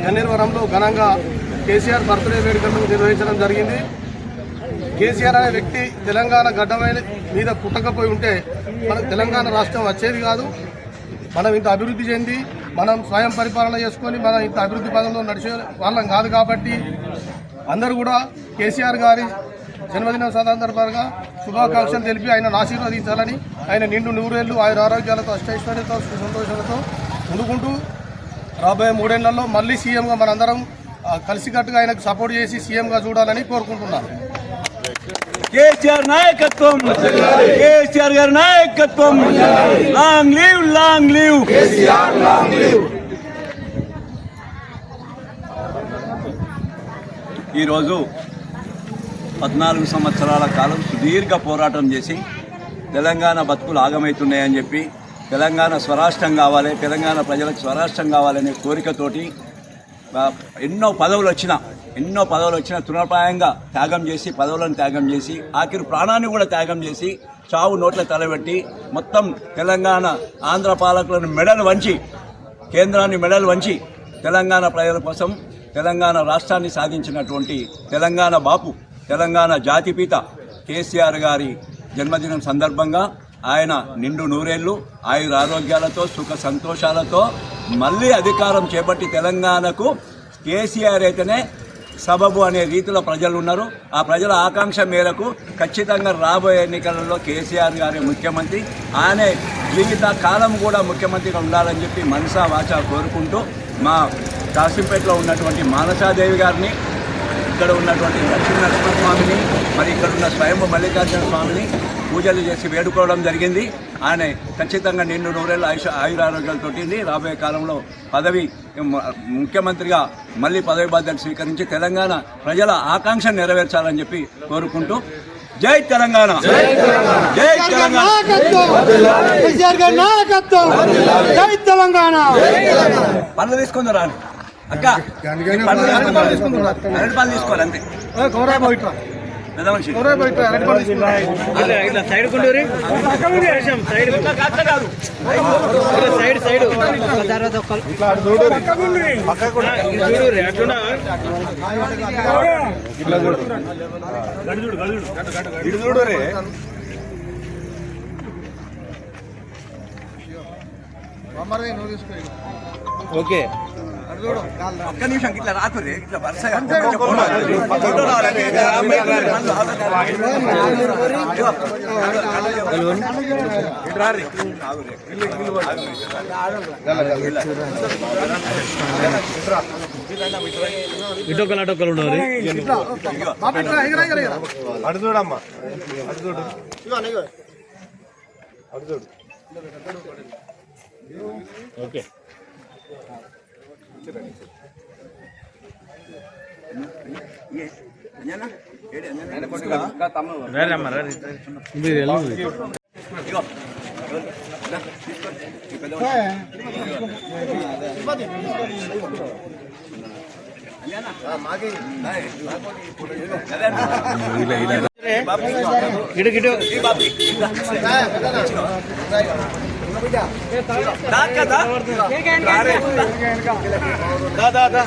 గన్నేరువరంలో ఘనంగా కేసీఆర్ బర్త్డే వేడుకలు నిర్వహించడం జరిగింది. కేసీఆర్ అనే వ్యక్తి తెలంగాణ గడ్డ మీద పుట్టకపోయి ఉంటే మనకు తెలంగాణ రాష్ట్రం వచ్చేది కాదు. మనం ఇంత అభివృద్ధి చెంది మనం స్వయం పరిపాలన చేసుకొని మనం ఇంత అభివృద్ధి పదంలో నడిచే వాళ్ళం కాదు. కాబట్టి అందరూ కూడా కేసీఆర్ గారి జన్మదినం సందర్భంగా శుభాకాంక్షలు తెలిపి ఆయన ఆశీర్వదించాలని, ఆయన నిండు నూరేళ్లు ఆయన ఆరోగ్యాలతో అష్టైశ్వర్యంతో సంతోషాలతో ఉండుకుంటూ రాబోయే 3 ఏళ్లలో మళ్ళీ సీఎంగా మనందరం కలిసికట్టుగా ఆయనకు సపోర్ట్ చేసి సీఎంగా చూడాలని కోరుకుంటున్నాను. కేసీఆర్ నాయకత్వం, కేసీఆర్ గారి నాయకత్వం, long leave, long leave KCR, long leave. ఈరోజు 14 సంవత్సరాల కాలం సుదీర్ఘ పోరాటం చేసి తెలంగాణ బతుకులు ఆగమవుతున్నాయని చెప్పి తెలంగాణ స్వరాష్ట్రం కావాలి, తెలంగాణ ప్రజలకు స్వరాష్ట్రం కావాలనే కోరికతోటి ఎన్నో పదవులు వచ్చినా తృణప్రాయంగా త్యాగం చేసి పదవులను త్యాగం చేసి ఆఖరి ప్రాణాన్ని కూడా త్యాగం చేసి చావు నోట్ల తలబెట్టి మొత్తం తెలంగాణ ఆంధ్ర పాలకులను మెడలు వంచి కేంద్రాన్ని మెడలు వంచి తెలంగాణ ప్రజల కోసం తెలంగాణ రాష్ట్రాన్ని సాధించినటువంటి తెలంగాణ బాపు, తెలంగాణ జాతిపిత కేసీఆర్ గారి జన్మదినం సందర్భంగా ఆయన నిండు నూరేళ్లు ఆయురారోగ్యాలతో సుఖ సంతోషాలతో మళ్ళీ అధికారం చేపట్టి తెలంగాణకు కేసీఆర్ అయితేనే సబబు అనే రీతిలో ప్రజలు ఉన్నారు. ఆ ప్రజల ఆకాంక్ష మేరకు ఖచ్చితంగా రాబోయే ఎన్నికలలో కేసీఆర్ గారి ముఖ్యమంత్రి, ఆయనే జీవిత కాలం కూడా ముఖ్యమంత్రిగా ఉండాలని చెప్పి మనసా వాచా కోరుకుంటూ మా కాశీంపేటలో ఉన్నటువంటి మానసాదేవి గారిని, ఇక్కడ ఉన్నటువంటి లక్ష్మీనరసింహస్వామిని, మరి ఇక్కడ ఉన్న స్వయంభూ మల్లికార్జున స్వామిని పూజలు చేసి వేడుకోవడం జరిగింది. ఆయన ఖచ్చితంగా నిండు నూరేళ్ళు ఆయురారోగ్యాలతో రాబోయే కాలంలో ముఖ్యమంత్రిగా మళ్ళీ పదవి బాధ్యతలు స్వీకరించి తెలంగాణ ప్రజల ఆకాంక్ష నెరవేర్చాలని చెప్పి కోరుకుంటూ జై తెలంగాణ, జై తెలంగాణ, పనులు తీసుకుందా రాని అక్క, పనులు తీసుకోవాలి అంతే. సైడ్ కొండూరి సైడ్ సైడ్ చూడరే ఓకే. ఒక్క నిమిషం ఇట్లా రాకురే, ఇట్లా వరుసగా ఇటొక్కలు అటొక్కలు ఉన్నారు. అటు చూడమ్మా, అటు చూడు, అటు చూడు. ఓకే. దాదా